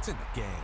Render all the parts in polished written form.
It's in the game.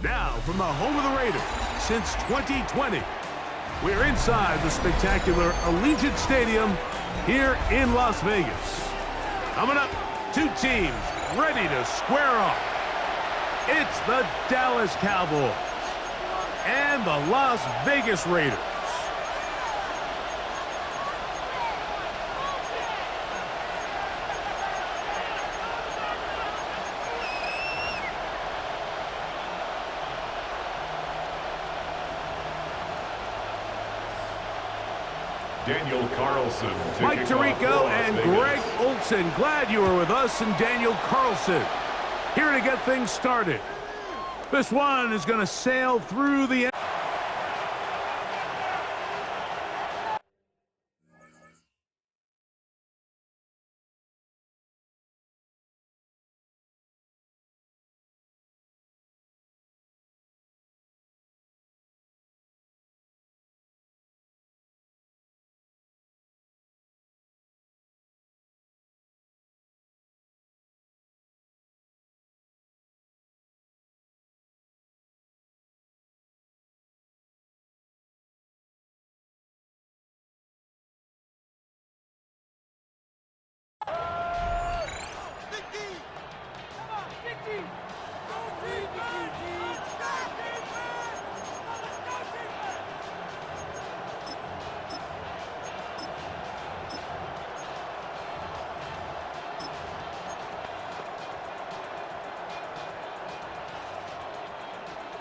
Now, from the home of the Raiders, since 2020, we're inside the spectacular Allegiant Stadium here in Las Vegas. Coming up, two teams ready to square off. It's the Dallas Cowboys and the Las Vegas Raiders. Daniel Carlson. Mike Tirico and Greg Olson. Glad you were with us, and Daniel Carlson here to get things started. This one is going to sail through the end.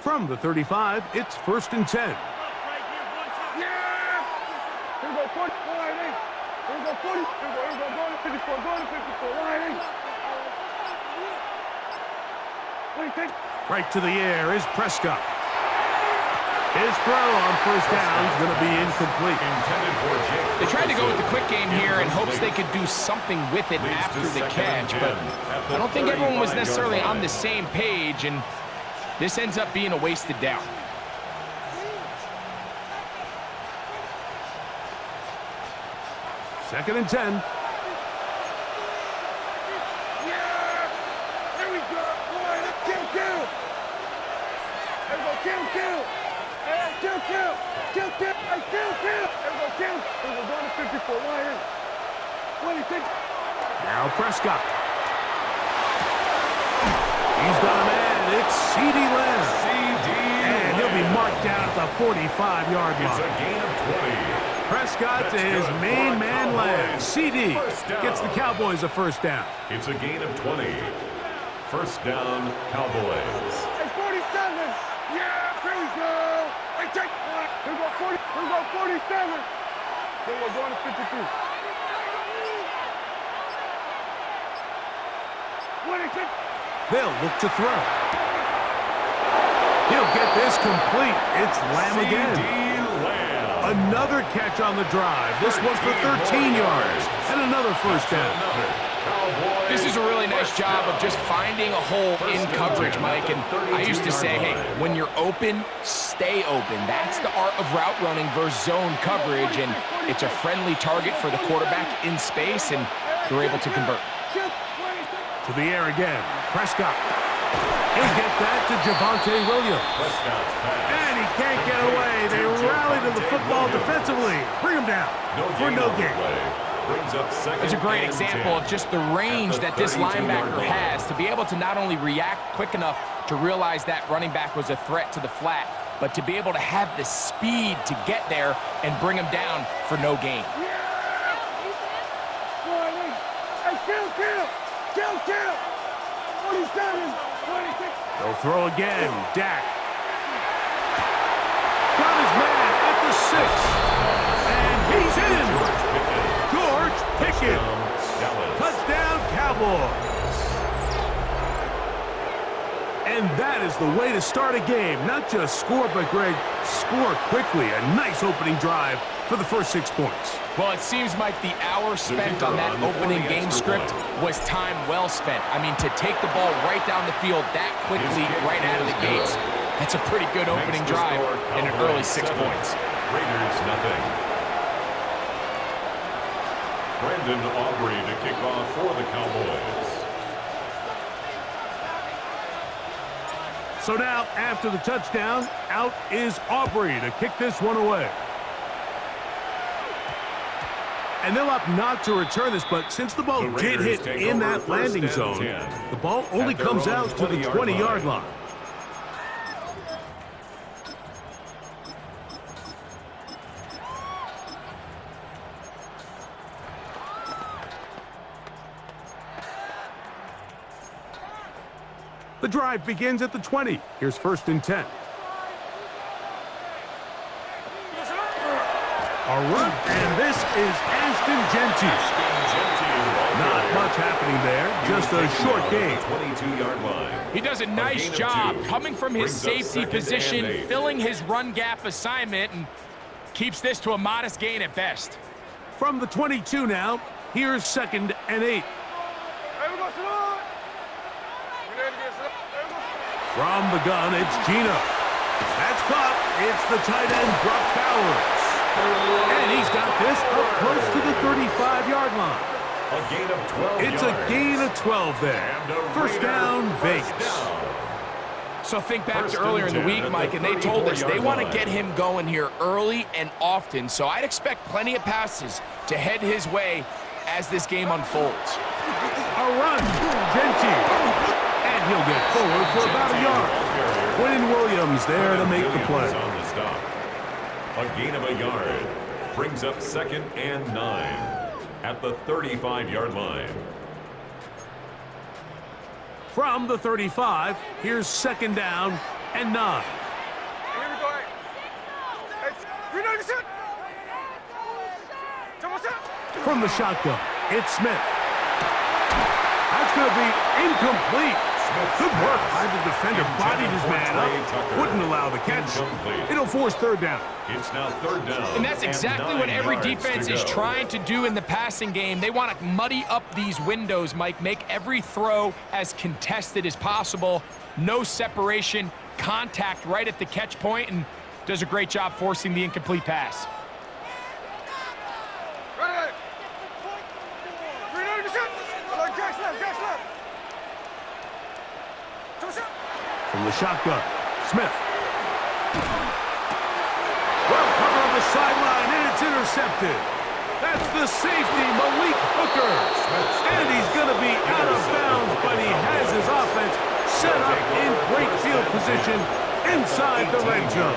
From the 35, it's 1st and 10. Yeah! Here we go, 40, line 8. Here we go, 40. Here we go, going to 54, going to 54, line 8. What do you think? Right to the air is Prescott. His throw on 1st down is going to be incomplete. They tried to go with the quick game here in hopes they could do something with it after the catch, but I don't think everyone was necessarily on the same page, and this ends up being a wasted down. Second and 10. Yeah! Here we go, boy. Kill. Here we go, kill. Hey, kill. Hey, kill. Here we go, kill. Here we go, going to 54, line 8. What do you think? Now Prescott. He's got a man. It's C.D. Lamb. And he'll be marked down at the 45-yard line. It's a gain of 20. Prescott to his main man Lamb. C.D. gets the Cowboys a 1st down. It's a gain of 20. 1st down, Cowboys. Hey, 47. Yeah, here we go. Hey, take. Here we go, 40. Here we go, 47. Here we go, going to 52. What do you think? They'll look to throw. He'll get this complete. It's Lamb again. Another catch on the drive. This one for 13 yards. And another 1st down. This is a really nice job of just finding a hole in coverage, Mike. And I used to say, hey, when you're open, stay open. That's the art of route running versus zone coverage. And it's a friendly target for the quarterback in space, and they're able to convert. To the air again. Prescott. He'll get that to Javonte Williams. And he can't get away. They rally to the football defensively. Bring him down for no gain. It's a great example of just the range that this linebacker has to be able to not only react quick enough to realize that running back was a threat to the flat, but to be able to have the speed to get there and bring him down for no gain. They'll throw again. Dak. Got his man at the 6. And he's in. George Pickens. Touchdown, Cowboys. And that is the way to start a game. Not just score, but, Greg, score quickly. A nice opening drive for the first 6 points. Well, it seems like the hour spent on that opening game script was time well spent. I mean, to take the ball right down the field that quickly right out of the gates, that's a pretty good opening drive and an early 6 points. Raiders nothing. Brandon Aubrey to kick off for the Cowboys. So now, after the touchdown, out is Aubrey to kick this one away. And they'll opt not to return this, but since the ball did hit in that landing zone, the ball only comes out to the 20-yard line. The drive begins at the 20. Here's 1st and 10. A run, and this is Ashton Genty. Not much happening there, just a short gain. 22-yard line. He does a nice job coming from his safety position, filling his run gap assignment, and keeps this to a modest gain at best. From the 22 now, here's 2nd and 8. From the gun, it's Gino. That's caught. It's the tight end, Brock Bowers. And he's got this up close to the 35-yard line. A gain of 12 It's yards. a gain of 12 there. First down, Vegas. So think back to earlier in the week, Mike, and they told us they want to get him going here early and often. So I'd expect plenty of passes to head his way as this game unfolds. A run, Genty. And he'll get forward for about a yard. Quinn Williams there to make the play. On the stop. A gain of a yard brings up 2nd and 9 at the 35-yard line. From the 35, here's 2nd down and 9. From the shotgun, it's Smith. That's going to be incomplete. Good work by the defender. Bodied his man up. Wouldn't allow the catch. It'll force 3rd down. It's now 3rd down. And that's exactly what every defense is go. trying to do in the passing game. They want to muddy up these windows, Mike, make every throw as contested as possible. No separation, contact right at the catch point, and does a great job forcing the incomplete pass. From the shotgun, Smith. Well covered on the sideline, and it's intercepted. That's the safety, Malik Hooker. And he's going to be out of bounds, but he has his offense set up in great field position inside the red zone.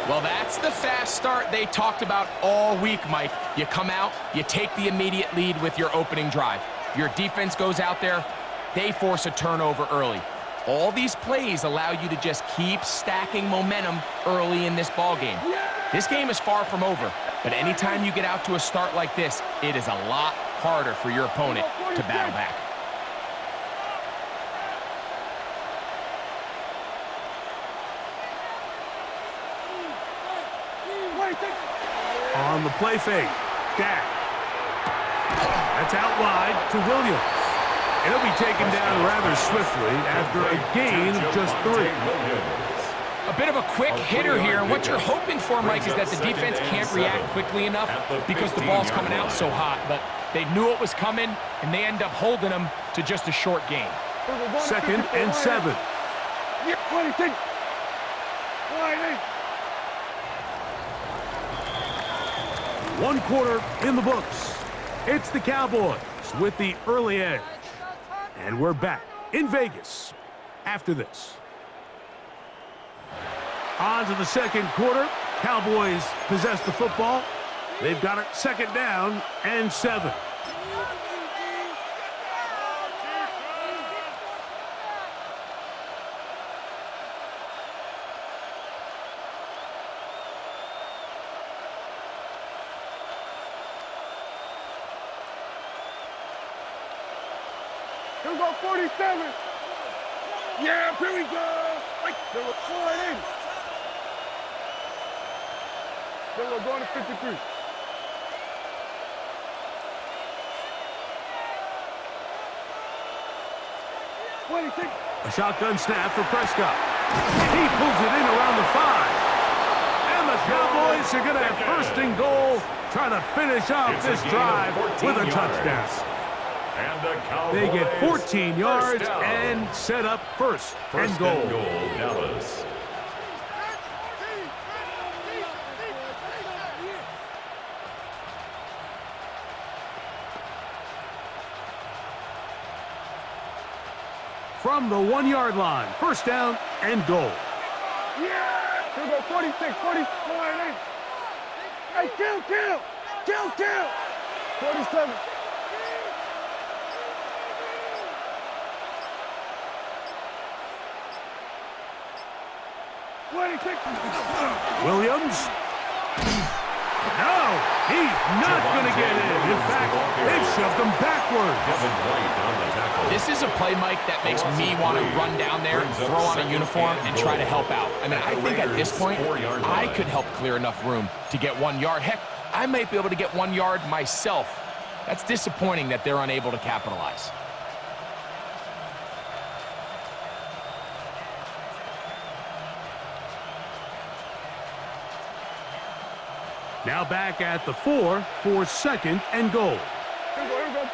Well, that's the fast start they talked about all week, Mike. You come out, you take the immediate lead with your opening drive. Your defense goes out there, they force a turnover early. All these plays allow you to just keep stacking momentum early in this ballgame. This game is far from over, but anytime you get out to a start like this, it is a lot harder for your opponent to battle back. On the play fake, Dak. That's out wide to Williams. It'll be taken down rather swiftly after a gain of just 3. A bit of a quick hitter here, and what you're hoping for, Mike, is that the defense can't react quickly enough because the ball's coming out so hot. But they knew it was coming, and they end up holding them to just a short gain. 2nd and 7. One quarter in the books. It's the Cowboys with the early edge. And we're back in Vegas after this. On to the second quarter. Cowboys possess the football. They've got it 2nd down and 7. Here we go, 47. Yeah, here we go. Like, they were 4-8. Then we're going to 53. A shotgun snap for Prescott. He pulls it in around the 5. And the Cowboys are going to have 1st and goal, trying to finish off this drive with a touchdown. They get 14 yards and set up 1st and goal. Dallas. From the 1-yard line, 1st down and goal. Yeah! Here we go, 46, 44, 8. Hey, kill! 47. Williams. No, he's not going to get in. In fact, they've shoved him backward. This is a play, Mike, that makes me want to run down there, throw on a uniform, and try to help out. I mean, I think at this point, I could help clear enough room to get 1 yard. Heck, I might be able to get 1 yard myself. That's disappointing that they're unable to capitalize. Now back at the 4 for 2nd and goal. Here we go.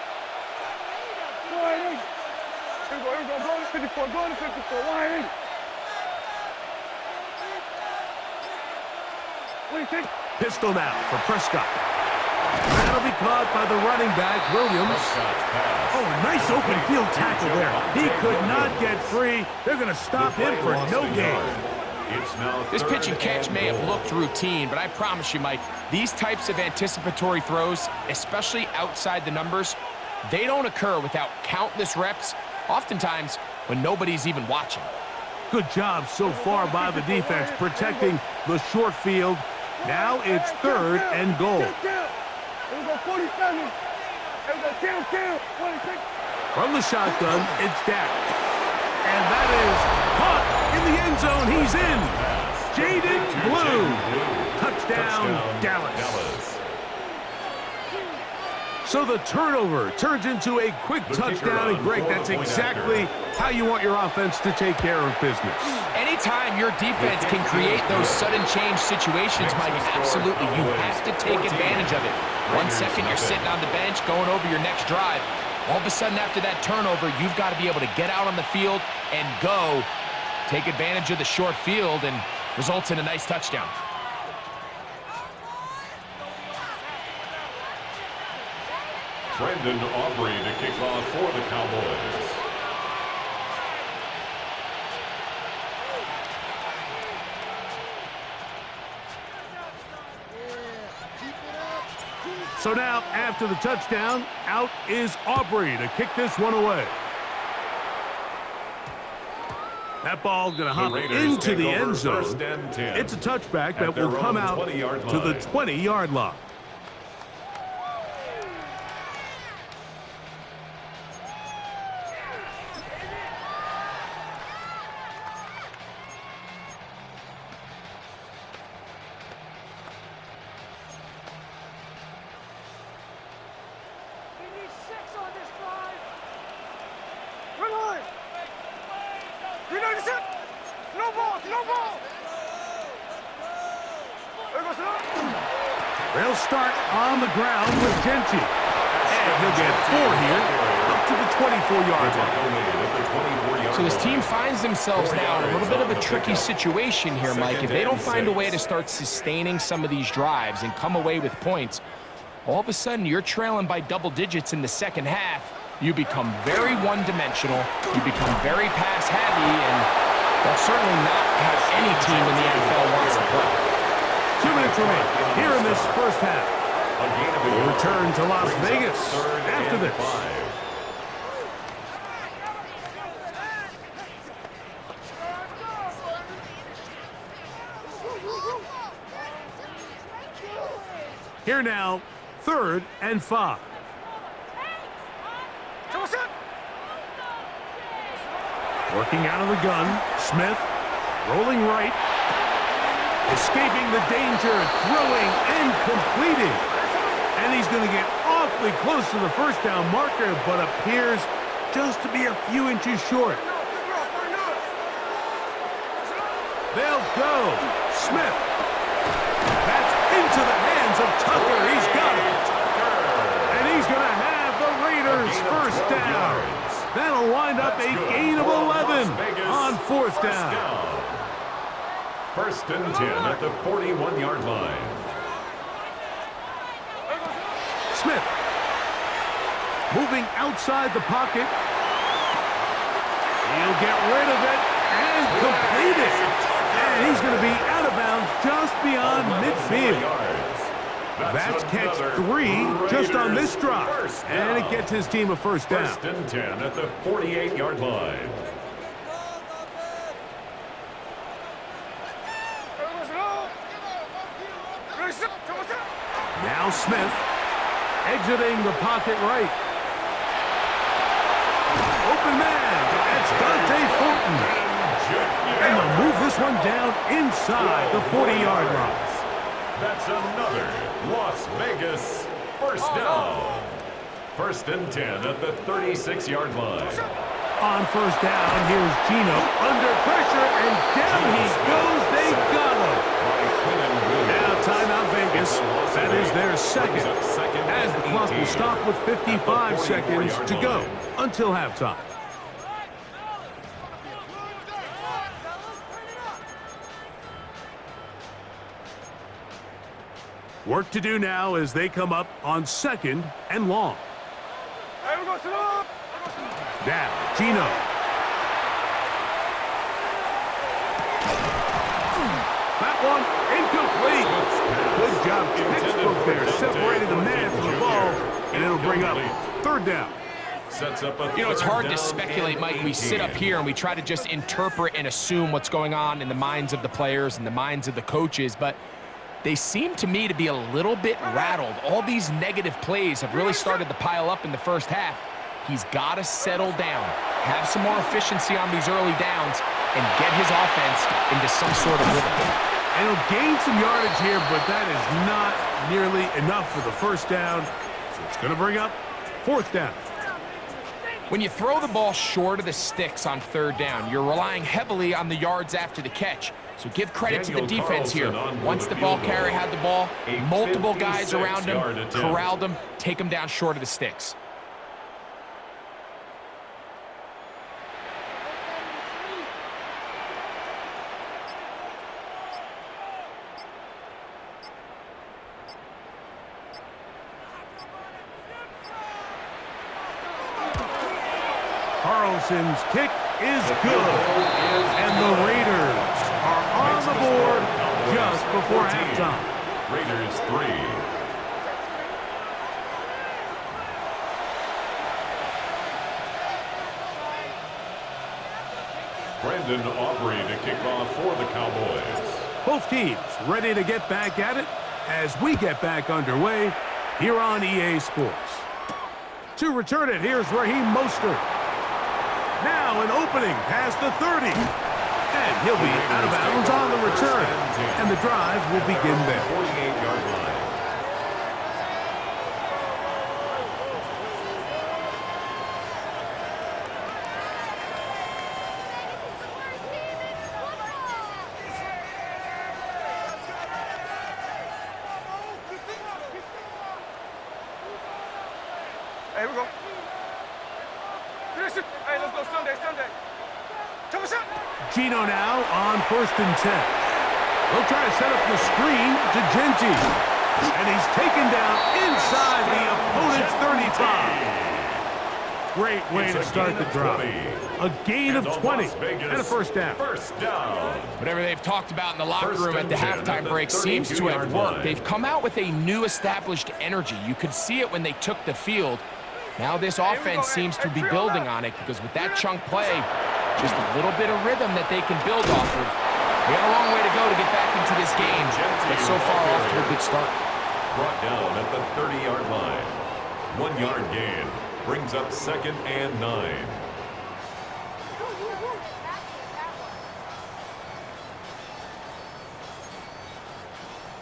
Going to 54, going to 54, wide 8. What do you think? Pistol now for Prescott. That'll be caught by the running back, Williams. Oh, nice open field tackle there. He could not get free. They're going to stop him for no gain. This pitch and catch may have looked routine, but I promise you, Mike, these types of anticipatory throws, especially outside the numbers, they don't occur without countless reps, oftentimes when nobody's even watching. Good job so far by the defense protecting the short field. Now it's 3rd and goal. Here we go, 47. Here we go, kill. 26. From the shotgun, it's Dak. And that is caught in the end zone. He's in. Jaden Blue. Touchdown, Dallas. So the turnover turns into a quick touchdown. And Greg, that's exactly how you want your offense to take care of business. Anytime your defense can create those sudden change situations, Mike, absolutely, you have to take advantage of it. 1 second, you're sitting on the bench, going over your next drive. All of a sudden, after that turnover, you've got to be able to get out on the field and go. Take advantage of the short field, and results in a nice touchdown. Brandon Aubrey to kick off for the Cowboys. So now, after the touchdown, out is Aubrey to kick this one away. That ball's going to hop into the end zone. It's a touchback that will come out to the 20-yard line. They'll start on the ground with Genti. And he'll get 4 here, up to the 24-yard line. So this team finds themselves now in a little bit of a tricky situation here, Mike. If they don't find a way to start sustaining some of these drives and come away with points, all of a sudden you're trailing by double digits in the second half. You become very one-dimensional. You become very pass-heavy, and that's certainly not how any team in the NFL wants to play. 2 minutes remaining here in this first half. We'll return to Las Vegas after this. Here now, 3rd and 5. Working out of the gun, Smith, rolling right, escaping the danger, throwing and completing. And he's going to get awfully close to the first down marker, but appears just to be a few inches short. They'll go. Smith. That's into the hands of Tucker. He's got it. And he's going to have the Raiders first down. That'll wind up a gain of 11 on 4th down. 1st and 10 at the 41-yard line. Smith moving outside the pocket. He'll get rid of it and complete it. And he's going to be out of bounds just beyond midfield. That's catch 3 just on this drive. And it gets his team a first down. 1st and 10 at the 48-yard line. Now Smith exiting the pocket right. Open man. That's Dante Fulton. And they'll move this one down inside the 40-yard line. That's another Las Vegas first down. 1st and 10 at the 36-yard line. On first down, here's Gino under pressure, and down he goes. They got him. Now timeout Vegas. That is their second. As the clock will stop with 55 seconds to go until halftime. Work to do now as they come up on 2nd and long. Now, Gino. That one incomplete. Good job, textbook there, separating the man from the ball, and it'll bring up 3rd down. Sets up a You know, it's hard to speculate, Mike. We sit up here and we try to just interpret and assume what's going on in the minds of the players and the minds of the coaches, but they seem to me to be a little bit rattled. All these negative plays have really started to pile up in the first half. He's got to settle down, have some more efficiency on these early downs, and get his offense into some sort of rhythm. And he'll gain some yardage here, but that is not nearly enough for the first down. So it's going to bring up 4th down. When you throw the ball short of the sticks on 3rd down, you're relying heavily on the yards after the catch. So give credit to the defense here. Once the ball carrier had the ball, multiple guys around him, corralled him, take him down short of the sticks. Carlson's kick is good, and the Raiders are on the board just before halftime. Raiders 3. Brandon Aubrey to kick off for the Cowboys. Both teams ready to get back at it as we get back underway here on EA Sports. To return it, here's Raheem Mostert. Now an opening past the 30. And he'll be out of bounds on the return. And the drive will begin there. 48-yard line. Hey, here we go. Finish it. Hey, let's go Sunday. Come on, Gino now on 1st and 10. He'll try to set up the screen to Genti. And he's taken down inside the opponent's 35. Great way to start the drive. A gain of 20 and a first down. Whatever they've talked about in the locker room at the halftime break seems to have worked. They've come out with a new established energy. You could see it when they took the field. Now this offense seems to be building on it because with that chunk play, just a little bit of rhythm that they can build off of. They got a long way to go to get back into this game, but so far off to a good start. Brought down at the 30-yard line. 1 yard gain. Brings up 2nd and 9.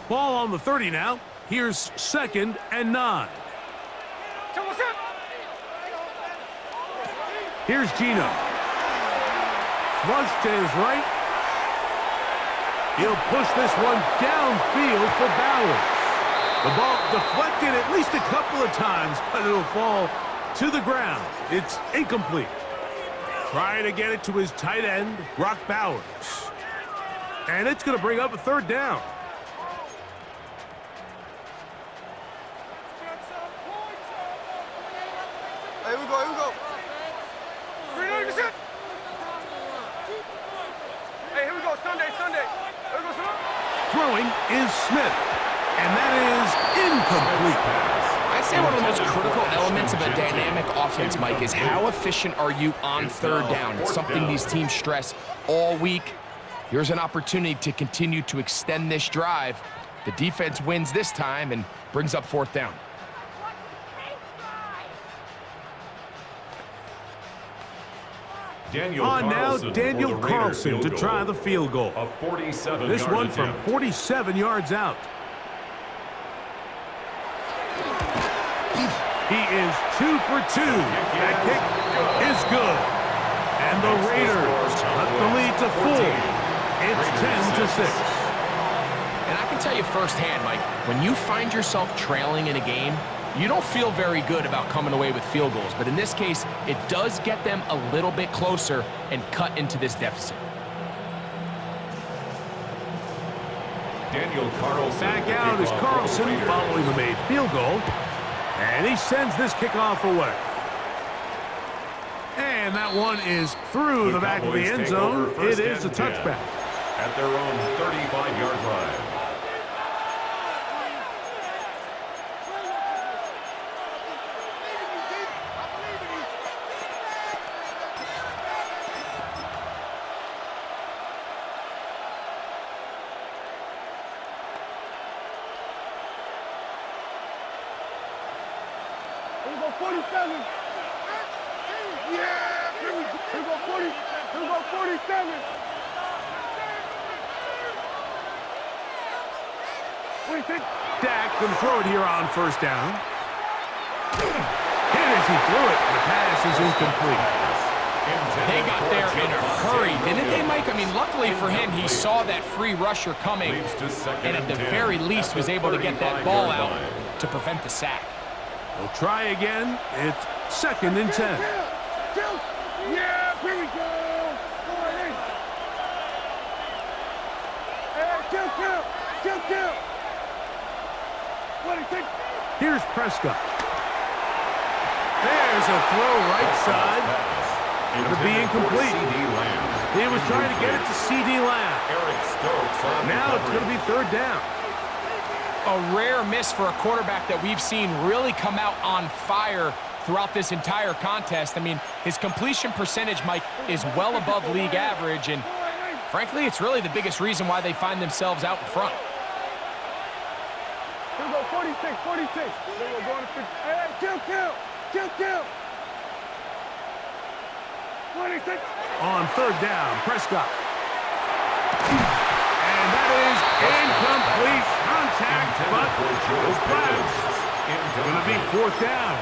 Ball on the 30 now. Here's 2nd and 9. Here's Gino. Flush to his right. He'll push this one downfield for Bowers. The ball deflected at least a couple of times, but it'll fall to the ground. It's incomplete. Trying to get it to his tight end, Brock Bowers. And it's going to bring up a 3rd down. Hey, here we go. Hey, here we go, Sunday. Here we go, Sunday. Throwing is Smith, and that is incomplete. I'd say one of the most critical elements of a dynamic offense, Mike, is how efficient are you on 3rd down. It's something these teams stress all week. Here's an opportunity to continue to extend this drive. The defense wins this time and brings up 4th down. Daniel Carlson to try the field goal. This one from 47 yards out. He is 2 for 2. That kick is good. And the Raiders cut the lead to 4. It's 10-6. And I can tell you firsthand, Mike, when you find yourself trailing in a game, you don't feel very good about coming away with field goals. But in this case, it does get them a little bit closer and cut into this deficit. Daniel Carlson. Back out is Carlson following the made field goal. And he sends this kickoff away. And that one is through the back of the end zone. It is a touchback. At their own 35-yard line. Here we go, 47. Yeah, here we go, 40. Here we go, 47. What do you think? Dak going to throw it here on 1st down. Hit as he threw it. The pass is incomplete. They got there in a hurry, didn't they, Mike? I mean, luckily for him, he saw that free rusher coming, and at the very least was able to get that ball out to prevent the sack. We'll try again. It's 2nd and 10. Yeah, here we go. Kill. What do you think? Here's Prescott. There's a throw right side. Going to be incomplete. He was trying to get it to C.D. Lamb. Now it's going to be 3rd down. A rare miss for a quarterback that we've seen really come out on fire throughout this entire contest. I mean, his completion percentage, Mike, is well above league average, and frankly, it's really the biggest reason why they find themselves out in front. Here we go, 46. Here we go, going to 50. Hey, kill. 26. On 3rd down, Prescott. And that is incomplete contact, but those flags. Going to be 4th down.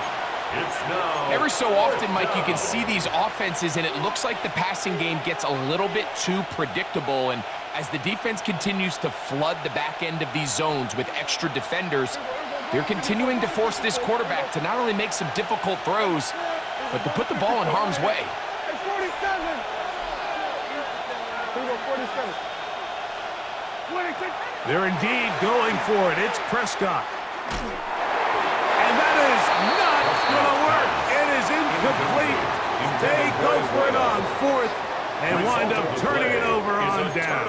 Every so often, Mike, you can see these offenses, and it looks like the passing game gets a little bit too predictable. And as the defense continues to flood the back end of these zones with extra defenders, They're continuing to force this quarterback to not only make some difficult throws, but to put the ball in harm's way. It's 47. Here we go, 47. They're indeed going for it. It's Prescott. And that is not going to work. It is incomplete. They go for it on fourth and wind up turning it over on down.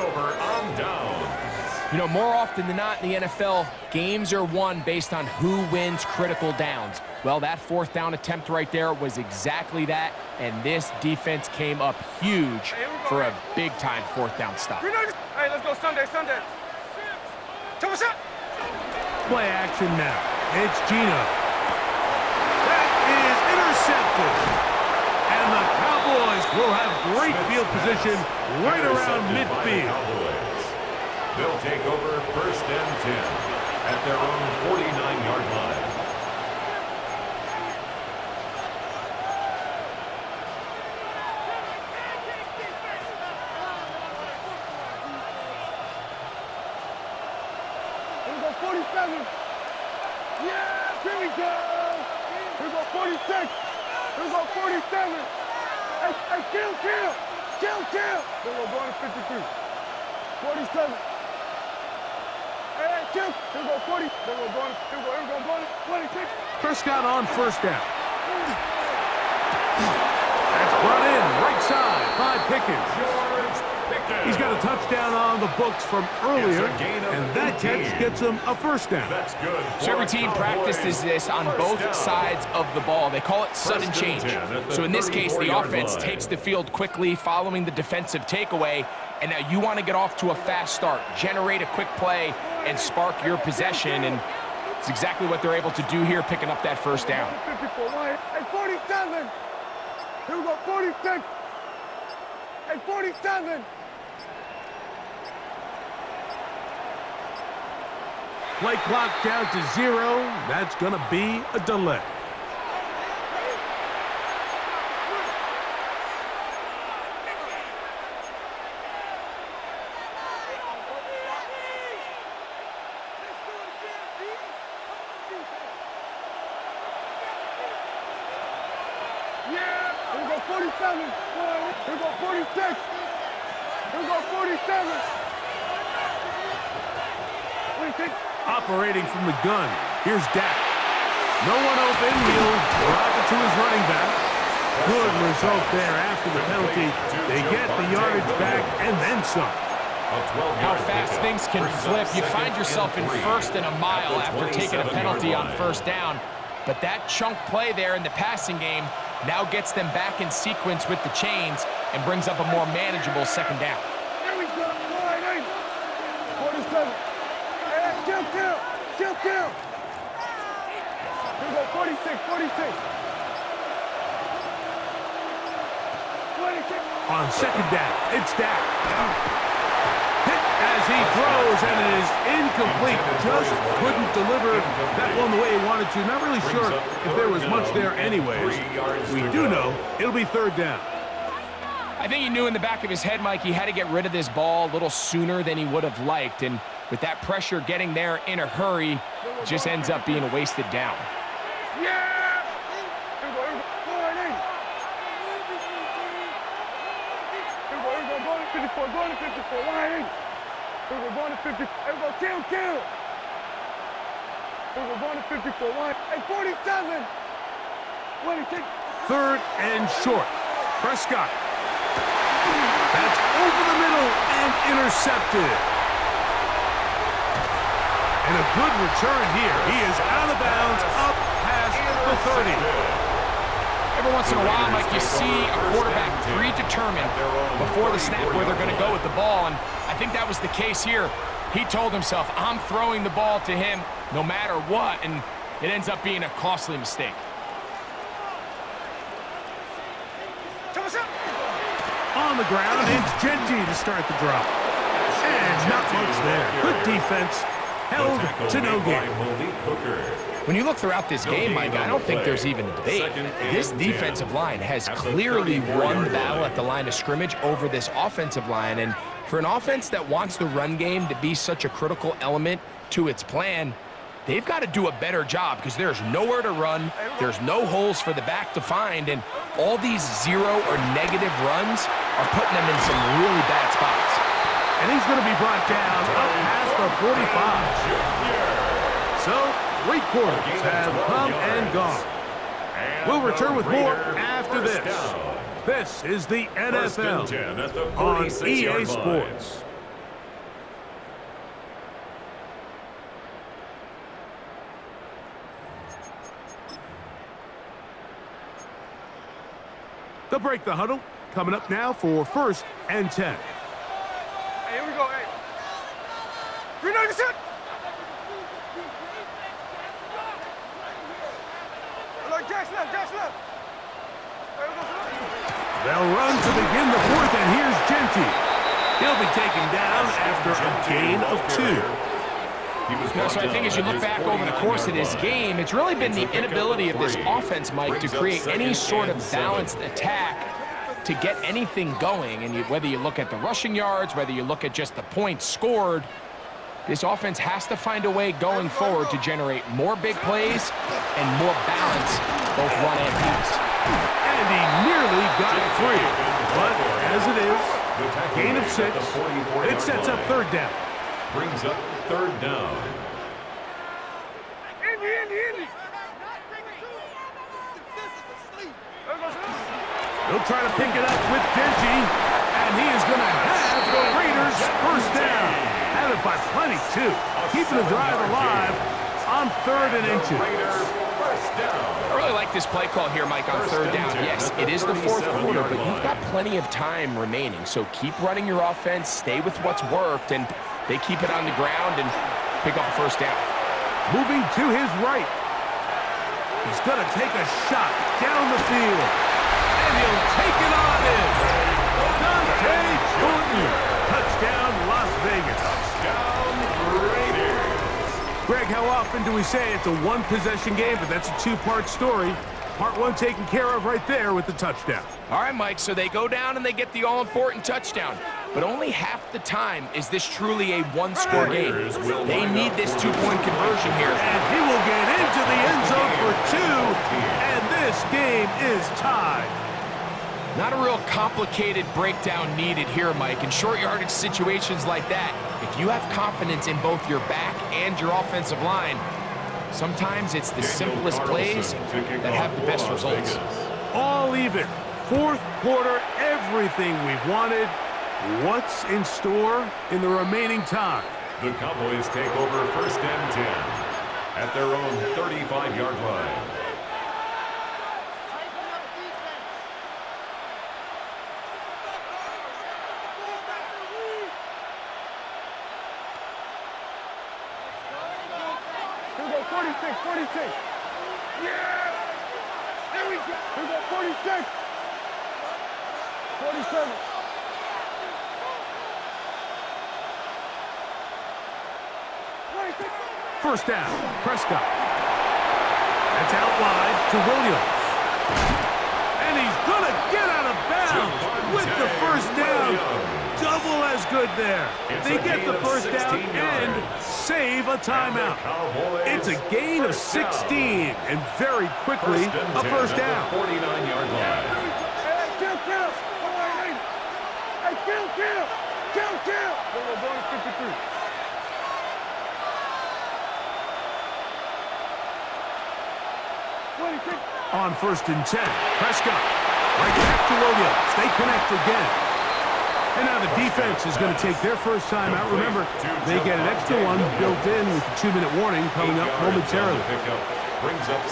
You know, more often than not in the NFL, games are won based on who wins critical downs. Well, that fourth down attempt right there was exactly that, and this defense came up huge for a big-time fourth down stop. Hey, let's go Sunday. Tell us up. Play action now. It's Gino. That is intercepted. And the Cowboys will have great field position right around midfield. They'll take over 1st and 10 at their own 49-yard line. Here we go, 47. Yeah, here we go. Here we go, 46. Here we go, 47. Hey, kill. Here we go, going to 53. 47. Hey, kill. Here we go, 40. Here we go, going to 26. Prescott on first down. That's brought in right side by Pickens. He's got a touchdown on the books from earlier, and that catch gets him a first down. That's good. So every team practices this on both sides of the ball. They call it sudden change. So in this case, the offense takes the field quickly following the defensive takeaway, and now you want to get off to a fast start, generate a quick play, and spark your possession, and it's exactly what they're able to do here, picking up that first down. 54, hey, 47. Here we go, 46. Hey, 47. Play clock down to 0. That's going to be a delay. Yeah, here we go, 47. Here we go, 46. Here we go, 47. Operating from the gun, here's Dak. No one open, he'll drop it to his running back. Good result there after the penalty. They get the yardage back and then some. How fast things can flip. You find yourself in first and a mile after taking a penalty on first down. But that chunk play there in the passing game now gets them back in sequence with the chains and brings up a more manageable second down. Here we go, 47. Kill. Here we go, 46. 26. On second down, it's Dak. Hit as he throws, and it is incomplete. Just couldn't deliver that one the way he wanted to. Not really sure if there was much there anyways. We do know it'll be third down. I think he knew in the back of his head, Mike, he had to get rid of this ball a little sooner than he would have liked. And with that pressure getting there in a hurry, it just ends up being a wasted down. Yeah! Here we go, 4-8. Going to 54, going to 54, 1-8. Here we go, going to 50. Here we go, kill. Here we go, going to 54, 1. Hey, 47. 26. Third and short. Prescott. That's over the middle and intercepted. And a good return here. He is out of bounds up past the 30. Every once in a while, Mike, you see a quarterback predetermined before the snap where they're going to go with the ball, and I think that was the case here. He told himself, I'm throwing the ball to him no matter what, and it ends up being a costly mistake. On the ground, it's Genty to start the drop. And not much there. Good defense. Held to no gain. When you look throughout this game, Mike, I don't think there's even a debate. This defensive line has clearly won the battle at the line of scrimmage over this offensive line. And for an offense that wants the run game to be such a critical element to its plan, they've got to do a better job because there's nowhere to run, there's no holes for the back to find, and all these zero or negative runs are putting them in some really bad spots. And he's going to be brought down up past the 45. So, 3 quarters have come and gone. We'll return with more after this. This is the NFL on EA Sports. They'll break the huddle. Coming up now for 1st and 10. Hey, here we go, hey. 397. Look, Jack's left. They'll run to begin the 4th, and here's Genty. He'll be taken down after a gain of 2. So I think as you look back over the course of this game, it's really been the inability of this offense, Mike, to create any sort of balanced attack to get anything going. And whether you look at the rushing yards, whether you look at just the points scored, this offense has to find a way going forward to generate more big plays and more balance, both run and pass. And he nearly got free. But as it is, gain of 6, it sets up 3rd down. Brings up 3rd down. Indy. He'll try to pick it up with Genty, and he is going to have the Raiders 1st down. Had it by plenty, too. Keeping the drive alive on 3rd and inches. I really like this play call here, Mike, on 3rd down. Yes, it is the 4th quarter, but you've got plenty of time remaining. So keep running your offense, stay with what's worked, and they keep it on the ground and pick up a 1st down. Moving to his right. He's going to take a shot down the field. And he'll take it on in. Dante Jordan. Touchdown, Las Vegas. Touchdown, Raiders. Greg, how often do we say it's a 1-possession game, but that's a 2-part story? Part 1 taken care of right there with the touchdown. All right, Mike, so they go down and they get the all-important touchdown. But only half the time is this truly a 1-score game. They need this 2-point conversion here. And he will get into the end zone for 2, and this game is tied. Not a real complicated breakdown needed here, Mike. In short yardage situations like that, if you have confidence in both your back and your offensive line, sometimes it's the simplest plays that have the best results. All even. 4th quarter, everything we've wanted. What's in store in the remaining time? The Cowboys take over 1st and 10 at their own 35-yard line. Here we go, 46. Yeah! There we go. Here we go, 46. 47. First down, Prescott. That's out wide to Williams. And he's going to get out of bounds with the 1st down. Double as good there. They get the 1st down and save a timeout. It's a gain of 16, and very quickly a 1st down. 49-yard line. Hey, kill. Hey, kill. We're going to 53. On 1st and 10, Prescott. Right back to Williams. They connect again. And now the defense is going to take their 1st time out. Remember, they get an extra one built in with the 2-minute warning coming up momentarily.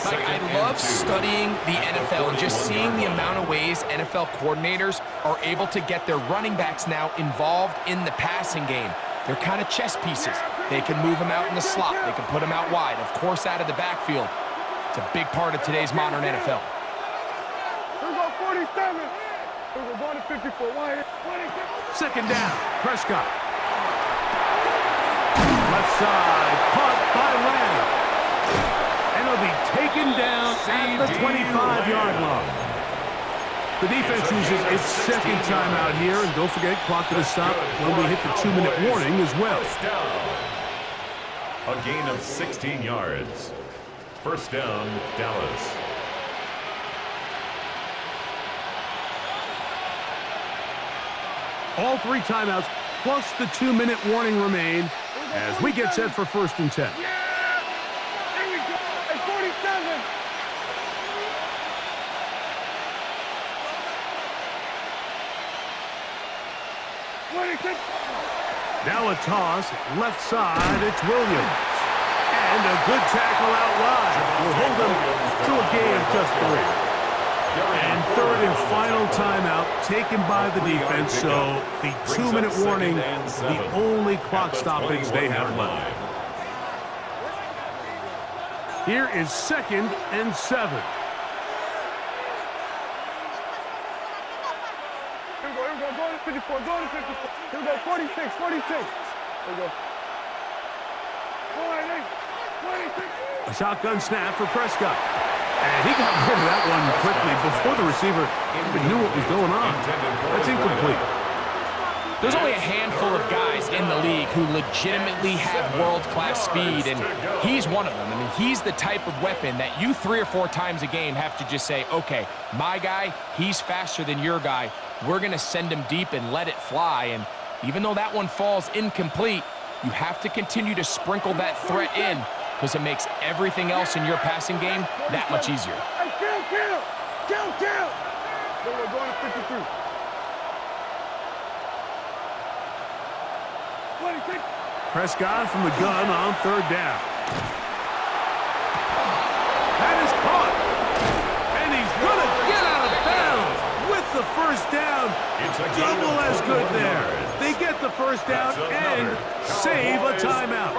Mike, I love studying the NFL and just seeing the amount of ways NFL coordinators are able to get their running backs now involved in the passing game. They're kind of chess pieces. They can move them out in the slot. They can put them out wide, of course, out of the backfield. It's a big part of today's modern NFL. Here we go, 47. We're going to 54. 2nd down, Prescott. Left side, caught by Lamb. And he'll be taken down at the 25-yard line. The defense uses its 2nd timeout here, and don't forget, clock to stop when we hit the 2-minute warning as well. A gain of 16 yards. First down, Dallas. All 3 timeouts plus the 2-minute warning remain as we get set for 1st and 10. Yeah! There we go! At 47! Now a toss, left side, it's Williams. And a good tackle out wide will hold them to a gain of just 3. And 3rd and final timeout taken by the defense, so the 2-minute warning, the only clock stoppage they have left. Here is 2nd and 7. Here we go, go to 54, go to 54. Here we go, 46, 46. Here we go. 26. A shotgun snap for Prescott. And he got rid of that one quickly before the receiver even knew what was going on. That's incomplete. There's only a handful of guys in the league who legitimately have world-class speed, and he's one of them. I mean, he's the type of weapon that you 3 or 4 times a game have to just say, okay, my guy, he's faster than your guy. We're going to send him deep and let it fly. And even though that one falls incomplete, you have to continue to sprinkle that threat in because it makes everything else in your passing game that much easier. Hey, kill! We're going to 53. 26. Prescott from the gun on 3rd down. That is caught. And he's going to get out of bounds with the 1st down. Double as good there. They get the 1st down and save a timeout.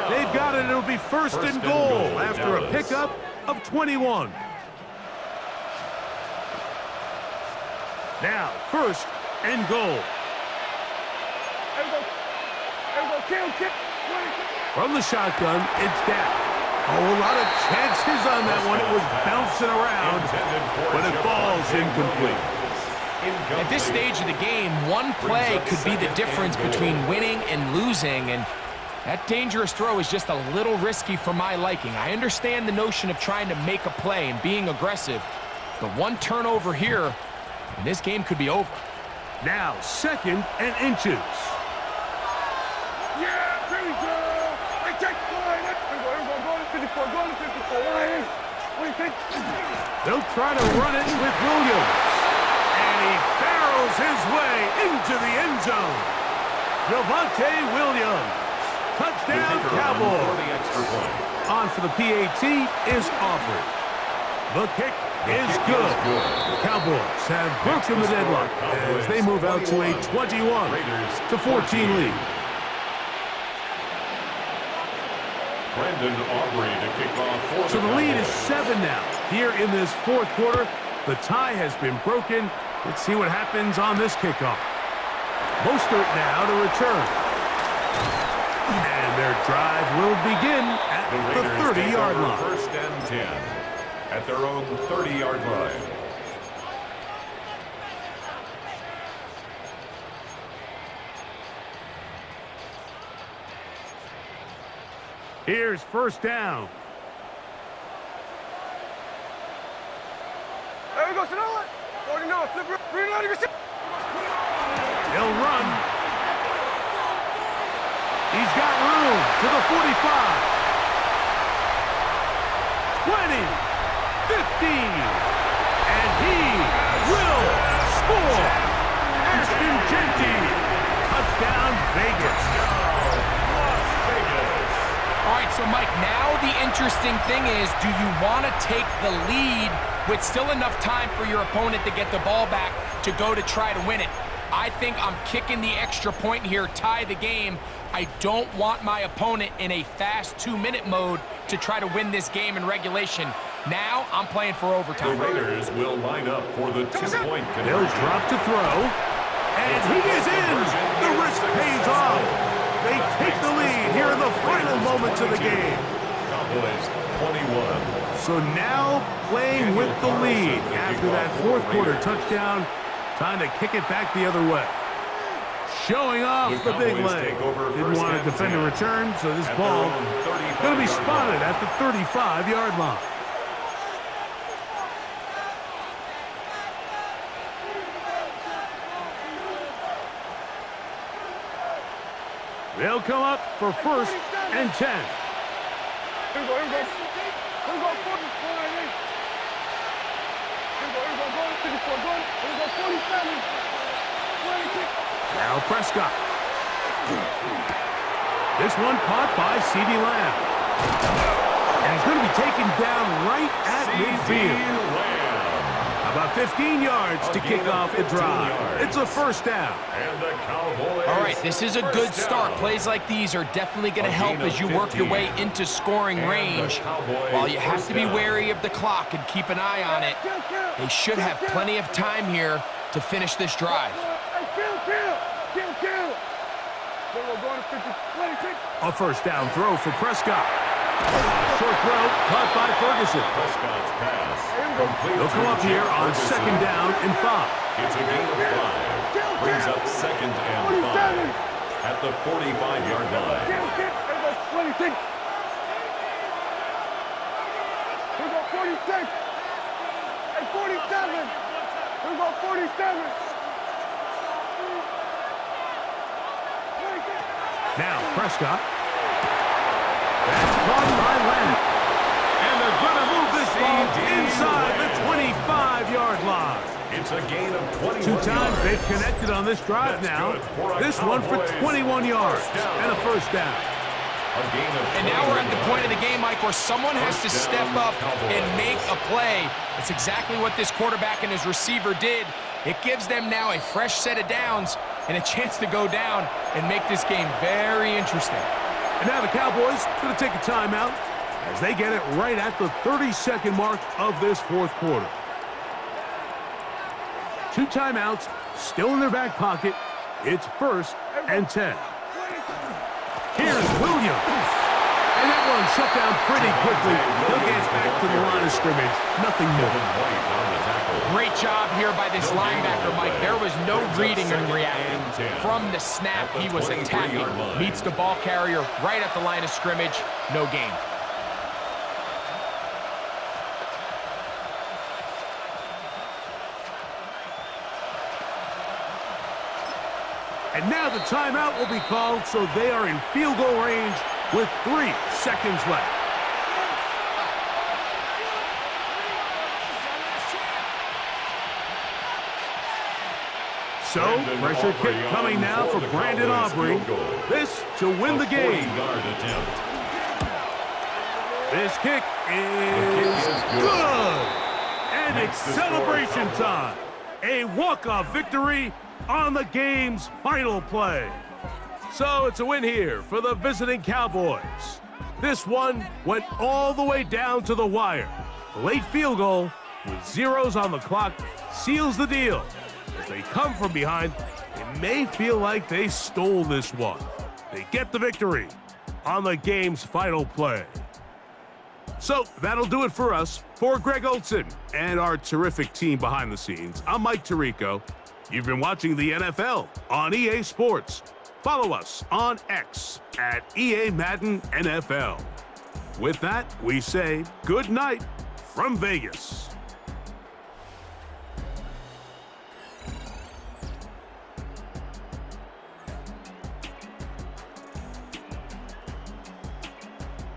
They've got it. It'll be 1st and goal after a pickup of 21. Now, 1st and goal. Kill. From the shotgun, it's down. Oh, a lot of chances on that one. It was bouncing around, but it falls incomplete. At this stage of the game, one play could be the difference between winning and losing, and that dangerous throw is just a little risky for my liking. I understand the notion of trying to make a play and being aggressive, but one turnover here, and this game could be over. Now, 2nd and inches. Yeah, there we go. I check the line. Here we go, go to 54, go to 54. What do you think? They'll try to run it with Williams. And he barrels his way into the end zone. Javonte Williams. Touchdown, Cowboys. On for the PAT is Aubrey. The kick is good. The Cowboys have broken the deadlock as they move out to a 21-14 lead. Brandon Aubrey to kick off. So the lead is 7 now. Here in this 4th quarter, the tie has been broken. Let's see what happens on this kickoff. Mostert now to return. And their drive will begin at the 30-yard line. 1st and 10 at their own 30-yard line. Here's 1st down. There we go, Sonoma. 49, flip, reload, you see. He'll run. He's got room to the 45. 20, 15, and he will score. Ashton Jeanty. Touchdown, Vegas. All right, so Mike, now the interesting thing is, do you want to take the lead with still enough time for your opponent to get the ball back to go to try to win it? I think I'm kicking the extra point here, tie the game. I don't want my opponent in a fast 2-minute mode to try to win this game in regulation. Now I'm playing for overtime. The Raiders will line up for the 2-point conversion. They'll drop to throw, and he is in. The risk pays off. They take the lead here in the final moments of the game. Cowboys 21. So now playing with the lead after that 4th quarter touchdown, time to kick it back the other way. showing off the big Cowboys leg. take over Didn't first want to and defend a 10 return, so this at ball their own 35 going to be yard spotted line. at the 35-yard line. They'll come up for first and 10. Here we go, here we go. Here we go, 40. Here we go, go. 54, go. Here we go, 47. 26. Now Prescott. This one caught by CeeDee Lamb. And he's going to be taken down right at midfield. About 15 yards to kick off the drive. It's a first down. And the Cowboys. All right, this is a good start. Plays like these are definitely going to help as you work your way into scoring range. While you have to be wary of the clock and keep an eye on it, they should have plenty of time here to finish this drive. Hey, kill. Here we go, going to 50, 26. A first down throw for Prescott. Short throw caught by Ferguson. Prescott's pass. Complete They'll come up to here on Ferguson. second down and 5. It's a gain of 5. Brings up second and 5 at the 45-yard line. Kill. Here we go, 26. Here we go, 46. Hey, 47. Here we go, 47. 26. Now Prescott. That's caught by Lamb. And they're going to move this ball inside the 25-yard line. It's a gain of 21 Two times yards. they've connected on this drive That's now. good for a This one for Cowboys 21 yards first down. and a first down. A gain of And now we're at the 21 point of the game, Mike, where someone has to First step down, up and Cowboys. make a play. It's exactly what this quarterback and his receiver did. It gives them now a fresh set of downs and a chance to go down and make this game very interesting. And now the Cowboys going to take a timeout as they get it right at the 30-second mark of this fourth quarter. 2 timeouts still in their back pocket. It's first and 10. Here's Williams. And that one shut down pretty quickly. He'll get back to the line of scrimmage. Nothing more. Great job here by this linebacker, Mike. There was no reading and reacting. From the snap, he was attacking. Meets the ball carrier right at the line of scrimmage. No gain. And now the timeout will be called, so they are in field goal range with 3 seconds left. So, pressure kick coming now for Brandon Aubrey. This to win the game. This kick is good. And it's celebration time. A walk-off victory on the game's final play. So it's a win here for the visiting Cowboys. This one went all the way down to the wire. The late field goal with zeros on the clock seals the deal. As they come from behind, it may feel like they stole this one. They get the victory on the game's final play. So that'll do it for us. For Greg Olson and our terrific team behind the scenes, I'm Mike Tirico. You've been watching the NFL on EA Sports. Follow us on X at EA Madden NFL. With that, we say good night from Vegas.